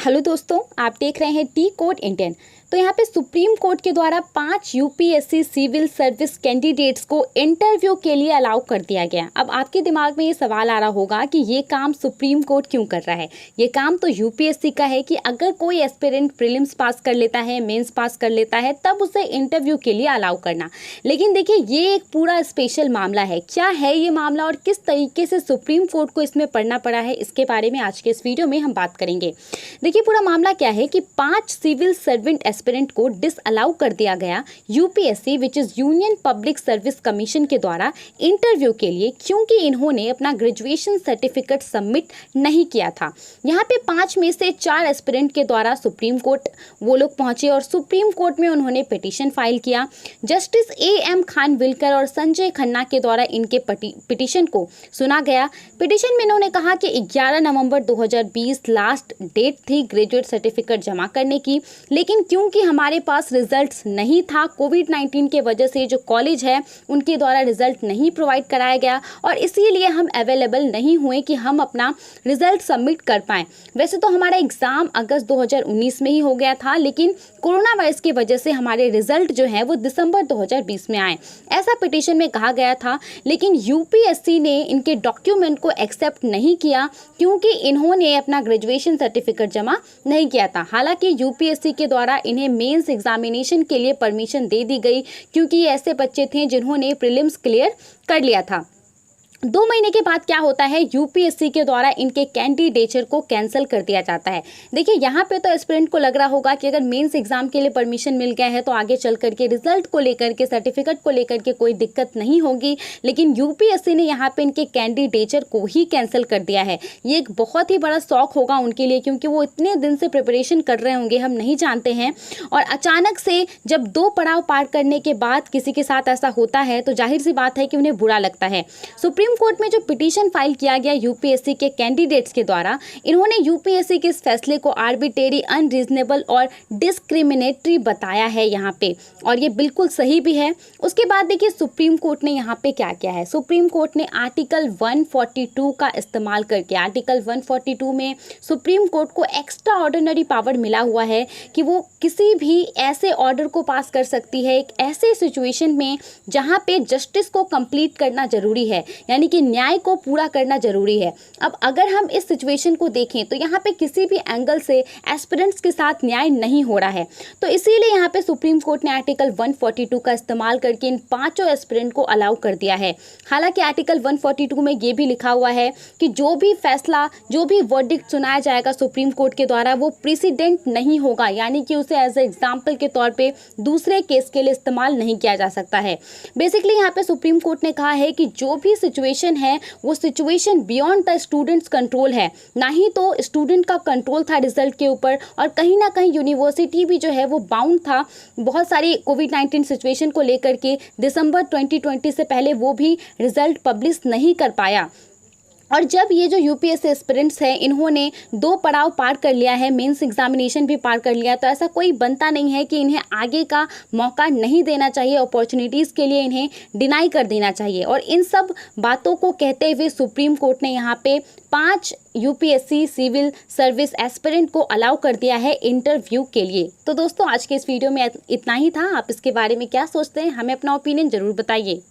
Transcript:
Hello दोस्तों, आप देख रहे हैं टी कोड इंडियन। तो यहाँ पे सुप्रीम कोर्ट के द्वारा 5 यूपीएससी सिविल सर्विस कैंडिडेट्स को इंटरव्यू के लिए अलाउ कर दिया गया। अब आपके दिमाग में ये सवाल आ रहा होगा कि ये काम सुप्रीम कोर्ट क्यों कर रहा है। ये काम तो यूपीएससी का है कि अगर कोई एस्पिरेंट प्रीलिम्स पास कर लेता है, मेंस पास कर लेता है, तब उसे इंटरव्यू के लिए अलाउ करना। लेकिन देखिए, ये एक पूरा स्पेशल मामला है। क्या है ये मामला और किस तरीके से सुप्रीम कोर्ट को इसमें पढ़ना पड़ा है, इसके बारे में आज के इस वीडियो में हम बात करेंगे। देखिए, पूरा मामला क्या है कि 5 सिविल सर्वेंट एस्पिरेंट को डिसअलाउ कर दिया गया UPSC which is union public service commission के द्वारा इंटरव्यू के लिए, क्योंकि इन्होंने अपना ग्रेजुएशन सर्टिफिकेट सबमिट नहीं किया था। यहाँ पे 5 में से 4 एस्पिरेंट के द्वारा सुप्रीम कोर्ट वो लोग पहुंचे और सुप्रीम कोर्ट में उन्होंने पिटीशन फाइल किया। जस्टिस एएम खानविलकर और संजय खन्ना के द्वारा इनके पिटीशन को सुना गया। पिटीशन में इन्होंने कहा कि 11 नवंबर 2020 लास्ट डेट थी ग्रेजुएट सर्टिफिकेट जमा करने की, लेकिन क्योंकि हमारे पास रिजल्ट्स नहीं था, कोविड-19 के वजह से जो कॉलेज है उनके द्वारा रिजल्ट नहीं प्रोवाइड कराया गया और इसीलिए हम अवेलेबल नहीं हुए कि हम अपना रिजल्ट सबमिट कर पाएँ। वैसे तो हमारा एग्ज़ाम अगस्त 2019 में ही हो गया था, लेकिन कोरोना वायरस की वजह से हमारे रिजल्ट जो है वो दिसंबर 2020 में आए, ऐसा पिटीशन में कहा गया था। लेकिन यूपीएससी ने इनके डॉक्यूमेंट को एक्सेप्ट नहीं किया क्योंकि इन्होंने अपना ग्रेजुएशन सर्टिफिकेट जमा नहीं किया था। हालांकि यूपीएससी के द्वारा इन्हें मेंस एग्जामिनेशन के लिए परमिशन दे दी गई क्योंकि ये ऐसे बच्चे थे जिन्होंने प्रीलिम्स क्लियर कर लिया था। 2 महीने के बाद क्या होता है, यूपीएससी के द्वारा इनके कैंडिडेचर को कैंसिल कर दिया जाता है। देखिए, यहाँ पे तो एस्पिरेंट को लग रहा होगा कि अगर मेंस एग्जाम के लिए परमिशन मिल गया है तो आगे चल करके रिजल्ट को लेकर के, सर्टिफिकेट को लेकर के कोई दिक्कत नहीं होगी, लेकिन यूपीएससी ने यहाँ पे इनके कैंडिडेचर को ही कैंसिल कर दिया है। ये एक बहुत ही बड़ा शौक होगा उनके लिए, क्योंकि वो इतने दिन से प्रिपरेशन कर रहे होंगे, हम नहीं जानते हैं। और अचानक से जब 2 पड़ाव पार करने के बाद किसी के साथ ऐसा होता है तो जाहिर सी बात है कि उन्हें बुरा लगता है। सुप्रीम कोर्ट में जो पिटीशन फाइल किया गया यूपीएससी के कैंडिडेट्स के द्वारा, इन्होंने यूपीएससी के इस फैसले को आर्बिट्रेरी, अनरीजनेबल और डिस्क्रिमिनेटरी बताया है यहाँ पे, और ये बिल्कुल सही भी है। उसके बाद देखिए, सुप्रीम कोर्ट ने यहाँ पे क्या किया है। सुप्रीम कोर्ट ने आर्टिकल 142 का इस्तेमाल करके, आर्टिकल 142 में सुप्रीम कोर्ट को एक्स्ट्रा ऑर्डिनरी पावर मिला हुआ है कि वो किसी भी ऐसे ऑर्डर को पास कर सकती है एक ऐसे सिचुएशन में जहाँ पे जस्टिस को कंप्लीट करना जरूरी है, यानी कि न्याय को पूरा करना जरूरी है। अब अगर हम इस सिचुएशन को देखें तो यहाँ पे किसी भी एंगल से एस्पिरेंट्स के साथ न्याय नहीं हो रहा है, तो इसीलिए यहाँ पे सुप्रीम कोर्ट ने आर्टिकल 142 का इस्तेमाल करके इन 5 एस्पिरेंट को अलाउ कर दिया है। हालांकि आर्टिकल 142 में ये भी लिखा हुआ है कि जो भी फैसला, जो भी वर्डिक्ट सुनाया जाएगा सुप्रीम कोर्ट के द्वारा, वो प्रेसिडेंट नहीं होगा, यानी कि उसे एज ए एग्जाम्पल के तौर पर दूसरे केस के लिए इस्तेमाल नहीं किया जा सकता है। बेसिकली यहाँ पे सुप्रीम कोर्ट ने कहा है कि जो भी सिचुएशन है वो situation beyond the students control है, ना ही तो स्टूडेंट का कंट्रोल था रिजल्ट के ऊपर, और कहीं ना कहीं यूनिवर्सिटी भी जो है वो बाउंड था बहुत सारी कोविड-19 सिचुएशन को लेकर के। दिसंबर 2020 से पहले वो भी रिजल्ट पब्लिश नहीं कर पाया। और जब ये जो यूपीएससी एस्पिरेंट्स हैं, इन्होंने 2 पड़ाव पार कर लिया है, मेंस एग्जामिनेशन भी पार कर लिया, तो ऐसा कोई बनता नहीं है कि इन्हें आगे का मौका नहीं देना चाहिए, अपॉर्चुनिटीज़ के लिए इन्हें डिनाई कर देना चाहिए। और इन सब बातों को कहते हुए सुप्रीम कोर्ट ने यहाँ पे 5 यूपीएससी सिविल सर्विस एस्पिरेंट को अलाउ कर दिया है इंटरव्यू के लिए। तो दोस्तों, आज के इस वीडियो में इतना ही था। आप इसके बारे में क्या सोचते हैं, हमें अपना ओपिनियन ज़रूर बताइए।